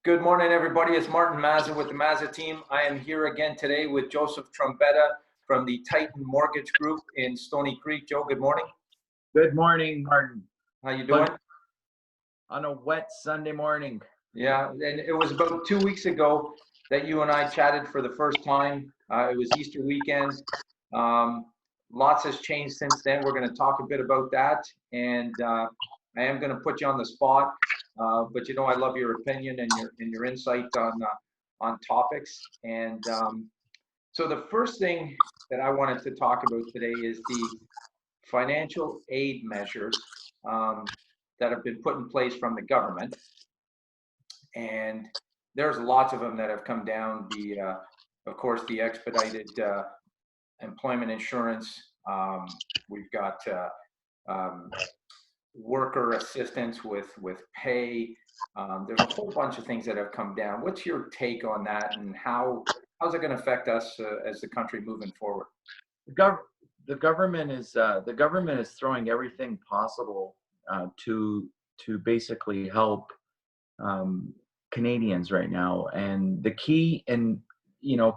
Good morning, everybody. It's Martin Mazza with the Mazza team. I am here again today with Joseph Trombetta from the Titan Mortgage Group in Stony Creek. Joe, good morning. Good morning, Martin. How you doing? On a wet Sunday morning. Yeah, and it was about 2 weeks ago that you and I chatted for the first time. It was Easter weekend. Lots has changed since then. We're going to talk a bit about that, and I am going to put you on the spot. But you know, I love your opinion and your insight on topics. And so the first thing that I wanted to talk about today is the financial aid measures that have been put in place from the government. And there's lots of them that have come down. Of course, the expedited employment insurance. We've got worker assistance with pay. There's a whole bunch of things that have come down. What's your take on that, and how's it going to affect us as the country moving forward? The government is throwing everything possible to basically help Canadians right now, and the key in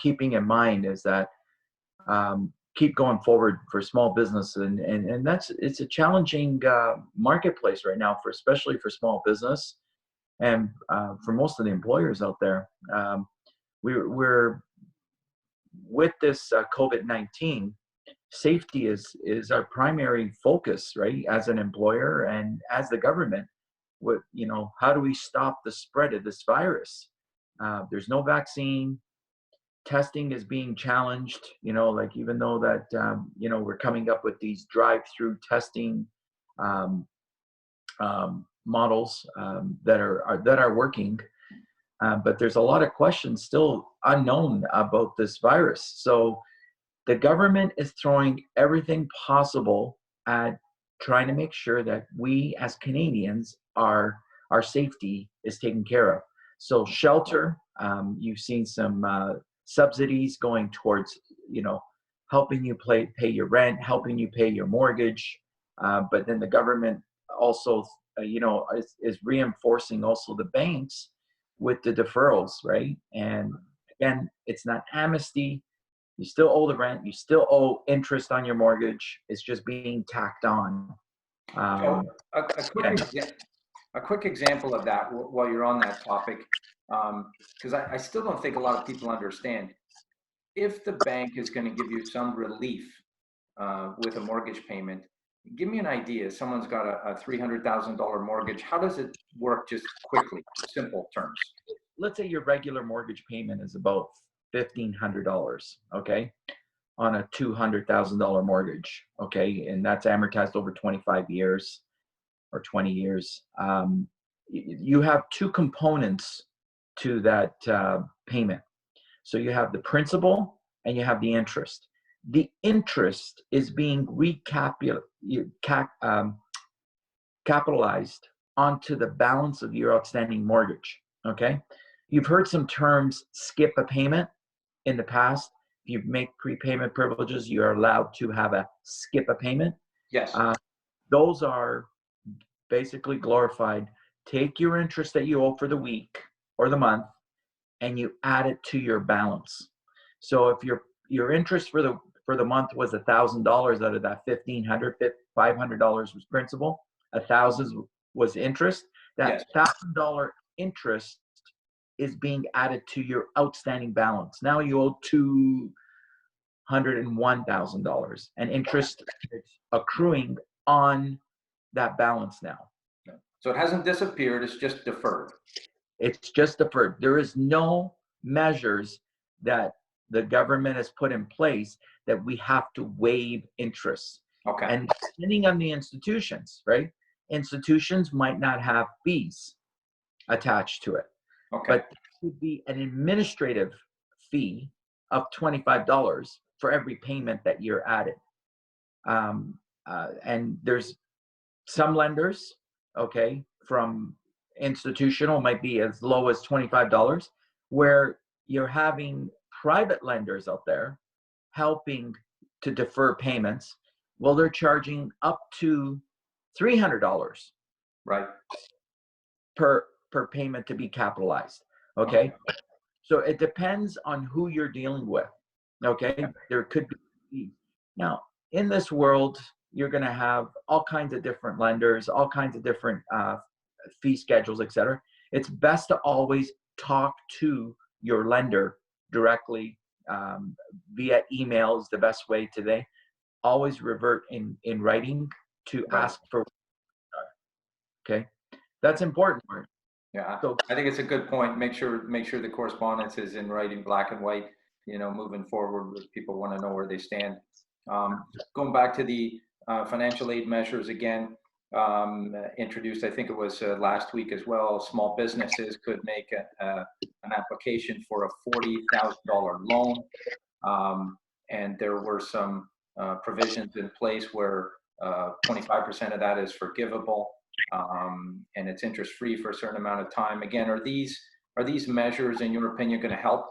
keeping in mind is that keep going forward for small business, and it's a challenging marketplace right now, especially for small business and for most of the employers out there. We're with this COVID-19, safety is our primary focus, right? As an employer and as the government, how do we stop the spread of this virus? There's no vaccine. Testing is being challenged, even though that, we're coming up with these drive-through testing models that are working, but there's a lot of questions still unknown about this virus. So the government is throwing everything possible at trying to make sure that we as Canadians our safety is taken care of. So shelter, you've seen some subsidies going towards, helping you pay your rent, helping you pay your mortgage. But then the government also, is reinforcing also the banks with the deferrals, right? And again, it's not amnesty. You still owe the rent. You still owe interest on your mortgage. It's just being tacked on. A quick example of that while you're on that topic, because I still don't think a lot of people understand. If the bank is going to give you some relief with a mortgage payment, give me an idea. Someone's got a $300,000 mortgage. How does it work, just quickly, simple terms? Let's say your regular mortgage payment is about $1,500, okay, on a $200,000 mortgage, okay, and that's amortized over 25 years or 20 years. You have two components to that payment. So you have the principal and you have the interest. The interest is being capitalized onto the balance of your outstanding mortgage, okay? You've heard some terms, skip a payment in the past. If you make prepayment privileges, you are allowed to have a skip a payment. Yes. Those are basically glorified. Take your interest that you owe for the week or the month and you add it to your balance. So if your interest for the month was $1,000 out of that $1,500, $500 was principal, $1,000 was interest, that $1,000 interest is being added to your outstanding balance. Now you owe $201,000, and interest is accruing on that balance now. So it hasn't disappeared, it's just deferred. It's just deferred. There is no measures that the government has put in place that we have to waive interest. Okay. And depending on the institutions, right? Institutions might not have fees attached to it. Okay. But there could be an administrative fee of $25 for every payment that you're added. And there's some lenders, okay, from institutional might be as low as $25, where you're having private lenders out there helping to defer payments. Well, they're charging up to $300 right per payment to be capitalized. Okay. So it depends on who you're dealing with. Okay. There could be, now in this world, you're going to have all kinds of different lenders, all kinds of different fee schedules, etc. It's best to always talk to your lender directly, via email is the best way today. Always revert in writing to ask for. Okay, that's important. Yeah, So I think it's a good point. Make sure the correspondence is in writing, black and white. Moving forward, people want to know where they stand. Going back to the financial aid measures again, introduced, I think it was last week as well. Small businesses could make an application for a $40,000 loan, and there were some provisions in place where 25% of that is forgivable, and it's interest free for a certain amount of time. Again, are these measures, in your opinion, going to help?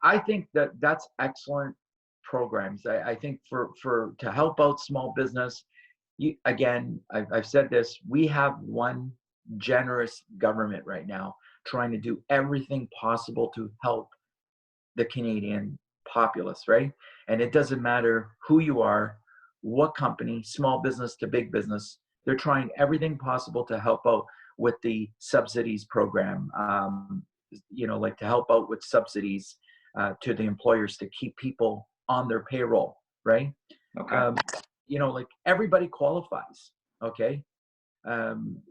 I think that's excellent programs. I think for to help out small business, again, I've said this, we have one generous government right now trying to do everything possible to help the Canadian populace, right? And it doesn't matter who you are, what company, small business to big business, they're trying everything possible to help out with the subsidies program, like to help out with subsidies to the employers to keep people on their payroll, right? Okay. Like everybody qualifies, okay?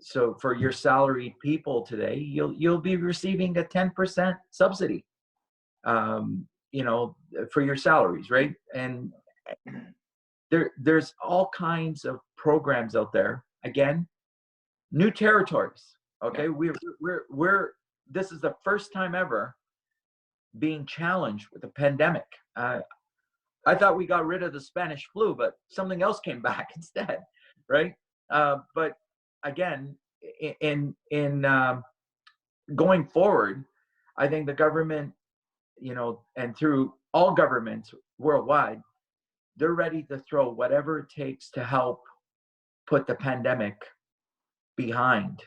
So for your salaried people today, you'll be receiving a 10% subsidy, for your salaries, right? And there's all kinds of programs out there. Again, new territories. Okay, yeah. we're this is the first time ever being challenged with a pandemic. I thought we got rid of the Spanish flu, but something else came back instead, right? But again, in going forward, I think the government, and through all governments worldwide, they're ready to throw whatever it takes to help put the pandemic behind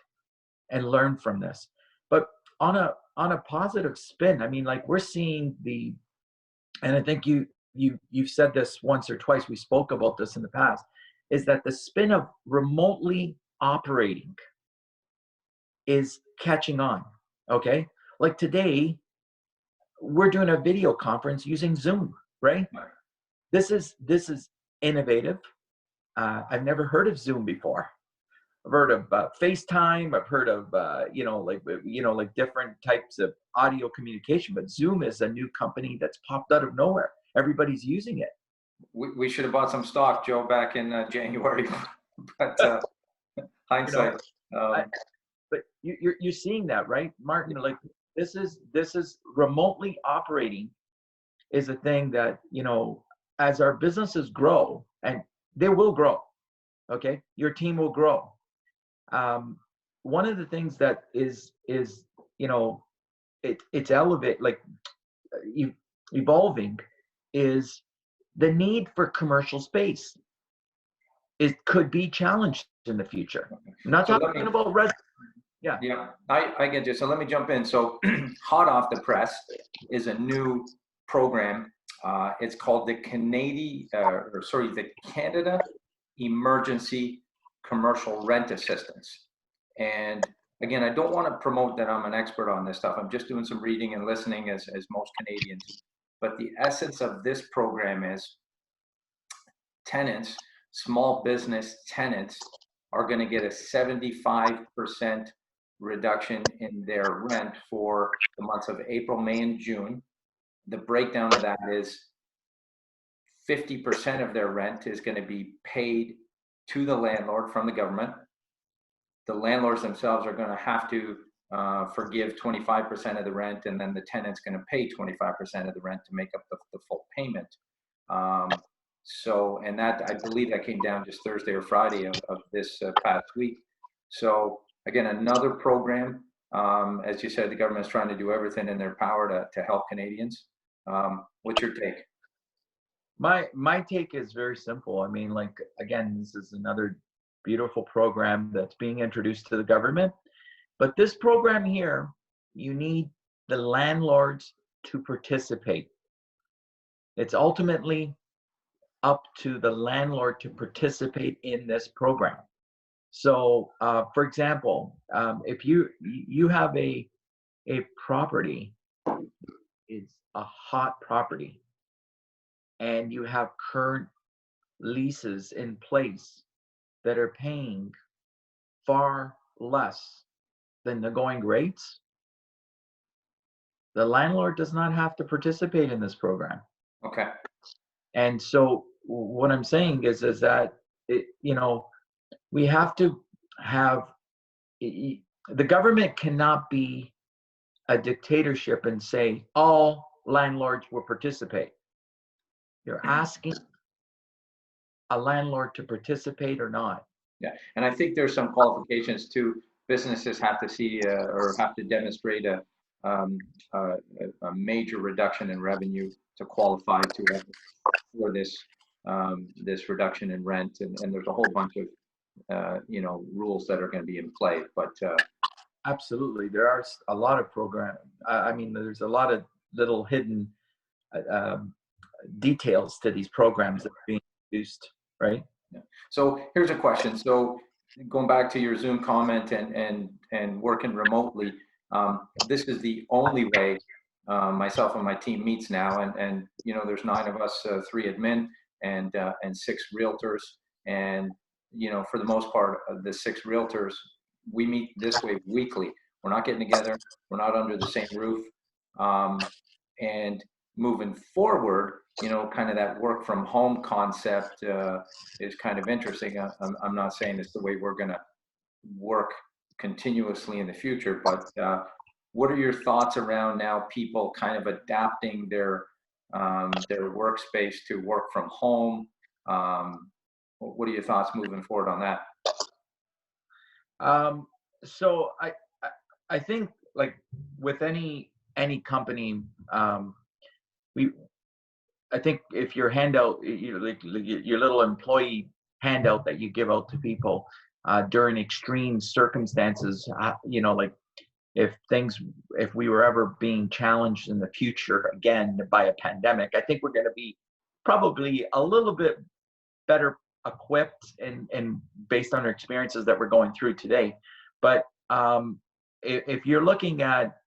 and learn from this. But on a positive spin, I mean, like we're seeing and I think you've said this once or twice, we spoke about this in the past, is that the spin of remotely operating is catching on. Okay, like today we're doing a video conference using Zoom, right? This is innovative. I've never heard of Zoom before. I've heard of FaceTime. I've heard of like different types of audio communication, but Zoom is a new company that's popped out of nowhere. Everybody's using it. We should have bought some stock, Joe, back in January, but hindsight. But you're seeing that, right, Martin? Like this is remotely operating is a thing that, as our businesses grow, and they will grow, okay, your team will grow. One of the things that is it's evolving is the need for commercial space. It could be challenged in the future. I'm not talking about Yeah. Yeah, I get you. So let me jump in. So hot off the press is a new program. It's called the the Canada Emergency Commercial Rent Assistance. And again, I don't want to promote that I'm an expert on this stuff. I'm just doing some reading and listening as most Canadians. But the essence of this program is tenants, small business tenants, are going to get a 75% reduction in their rent for the months of April, May, and June. The breakdown of that is 50% of their rent is going to be paid to the landlord from the government. The landlords themselves are going to have to forgive 25% of the rent, and then the tenant's going to pay 25% of the rent to make up the full payment. And that, I believe that came down just Thursday or Friday of this past week. So again, another program, as you said, the government's trying to do everything in their power to help Canadians. What's your take? My take is very simple. I mean, like, again, this is another beautiful program that's being introduced to the government. But this program here, you need the landlords to participate. It's ultimately up to the landlord to participate in this program. So, for example, if you have a property, it's a hot property, and you have current leases in place that are paying far less than the going rates, the landlord does not have to participate in this program. Okay. And so what I'm saying is that we have to have the government cannot be a dictatorship and say all landlords will participate. You're asking a landlord to participate or not. Yeah, and I think there's some qualifications too. Businesses have to see or have to demonstrate um, a, a major reduction in revenue to qualify for this reduction in rent, and there's a whole bunch of rules that are going to be in play. But absolutely, there are a lot of programs. I mean, there's a lot of little hidden details to these programs that are being used, right? yeah. So here's a question. So going back to your Zoom comment and working remotely, this is the only way myself and my team meets now, and there's 9 of us, 3 admin and 6 realtors, and for the most part the 6 realtors, we meet this way weekly. We're not getting together, we're not under the same roof, and moving forward, kind of that work from home concept is kind of interesting. I'm not saying it's the way we're going to work continuously in the future, but what are your thoughts around now people kind of adapting their workspace to work from home? What are your thoughts moving forward on that? So I think, like with any company, I think if your handout, like your little employee handout that you give out to people during extreme circumstances, like if we were ever being challenged in the future again by a pandemic, I think we're going to be probably a little bit better equipped and based on our experiences that we're going through today. But if you're looking at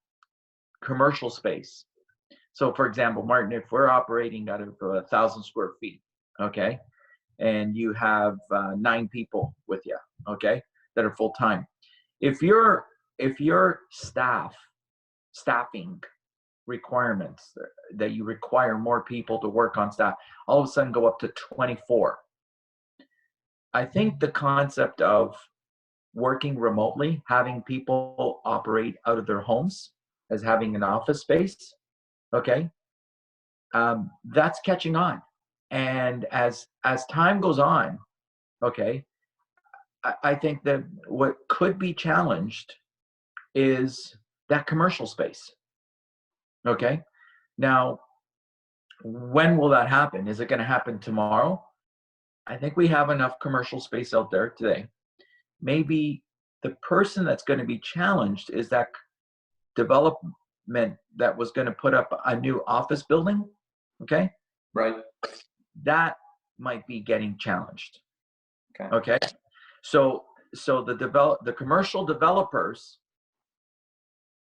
commercial space, so for example, Martin, if we're operating out of 1,000 square feet, okay, and you have 9 people with you, okay, that are full time, if your staffing requirements that you require more people to work on staff all of a sudden go up to 24, I think the concept of working remotely, having people operate out of their homes as having an office space, okay, that's catching on. And as time goes on, okay, I think that what could be challenged is that commercial space. Okay, now when will that happen? Is it going to happen tomorrow? I think we have enough commercial space out there today. Maybe the person that's going to be challenged is that development that was going to put up a new office building. Okay, Right. that might be getting challenged. Okay. Okay, so the commercial developers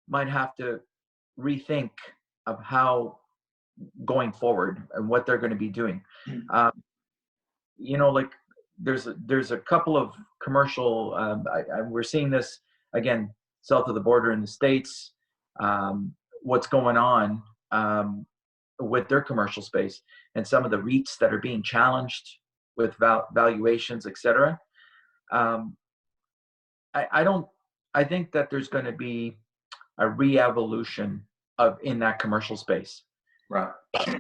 might have to rethink of how going forward and what they're going to be doing. Like there's a couple of commercial. We're seeing this again south of the border in the States. What's going on with their commercial space and some of the REITs that are being challenged with valuations, etc. I think that there's going to be a re-evolution in that commercial space. Right.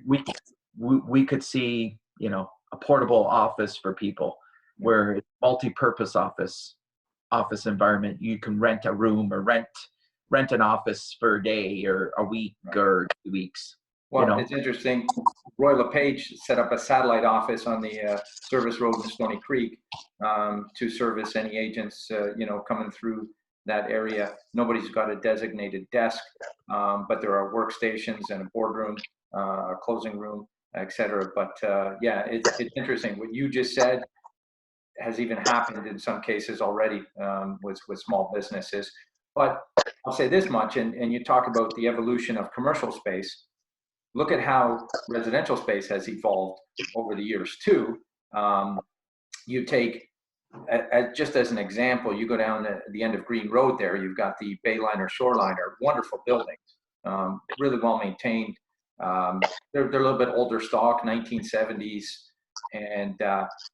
We could see, a portable office for people where it's multi-purpose office environment. You can rent a room or rent an office for a day or a week, right, or 2 weeks. Well, it's interesting. Roy LePage set up a satellite office on the service road in Stony Creek to service any agents, coming through that area. Nobody's got a designated desk, but there are workstations and a boardroom, a closing room, etc. But yeah, it's interesting. What you just said has even happened in some cases already with small businesses. But I'll say this much, and you talk about the evolution of commercial space. Look at how residential space has evolved over the years too. You take, just as an example, you go down at the end of Green Road there, you've got the Bayliner, Shoreliner, wonderful buildings, really well maintained. They're a little bit older stock, 1970s, and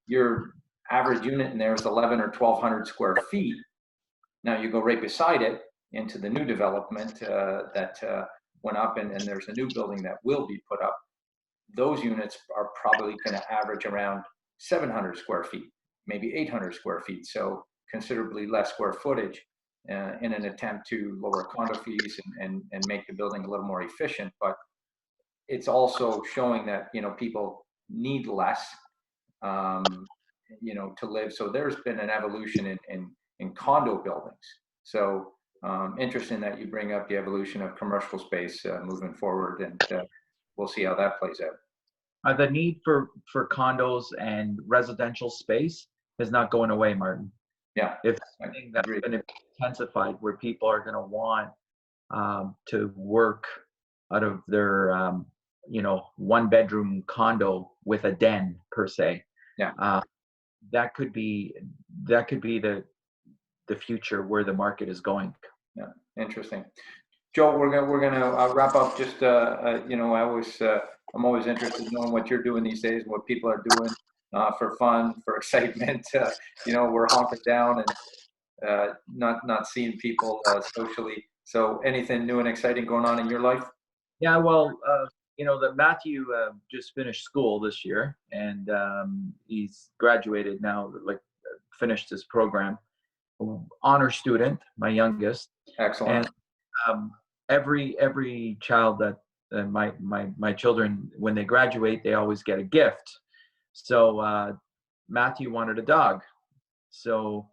your average unit in there is 11 or 1,200 square feet. Now you go right beside it into the new development that went up, and there's a new building that will be put up. Those units are probably going to average around 700 square feet, maybe 800 square feet, so considerably less square footage in an attempt to lower condo fees and make the building a little more efficient. But it's also showing that, you know, people need less, you know, to live. So there's been an evolution in condo buildings. So interesting that you bring up the evolution of commercial space moving forward, and we'll see how that plays out. The need for condos and residential space is not going away, Martin. Yeah, it's something that's going to be intensified, where people are going to want to work out of their you know, 1-bedroom condo with a den per se. Yeah, that could be the future where the market is going. Yeah, interesting. Joe, we're gonna wrap up. Just you know, I'm always interested in knowing what you're doing these days, what people are doing for fun, for excitement. You know, we're honking down and not seeing people socially. So, anything new and exciting going on in your life? Yeah, well, you know, that Matthew just finished school this year, and he's graduated now, like finished his program. Honor student, my youngest. Excellent. And every child that my children, when they graduate, they always get a gift. So Matthew wanted a dog, so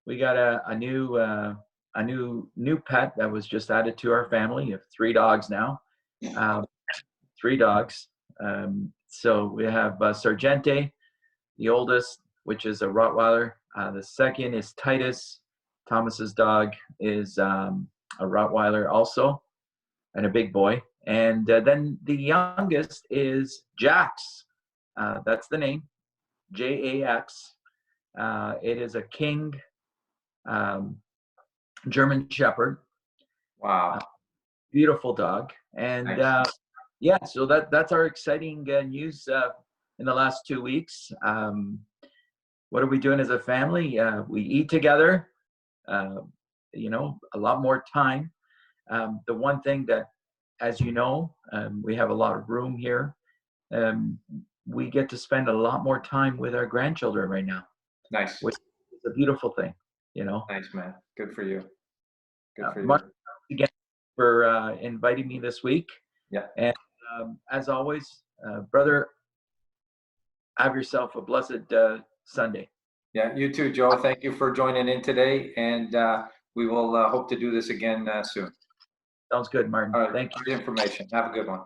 we got a new pet that was just added to our family. We have 3 dogs now. 3 dogs. So we have Sargente, the oldest, which is a Rottweiler. The second is Titus. Thomas's dog is a Rottweiler also, and a big boy. And then the youngest is Jax. That's the name, Jax. It is a King German Shepherd. Wow. Beautiful dog. And nice. Yeah, so that's our exciting news in the last 2 weeks. What are we doing as a family? We eat together, you know, a lot more time. The one thing that, as you know, we have a lot of room here. We get to spend a lot more time with our grandchildren right now. Nice. Which is a beautiful thing, you know. Nice, man. Good for you. Good for you. Mark, again, for inviting me this week. Yeah. And as always, brother, have yourself a blessed Sunday. Yeah, you too, Joe. Thank you for joining in today, and we will hope to do this again soon. Sounds good, Martin. All right. Thank you. Good information. Have a good one.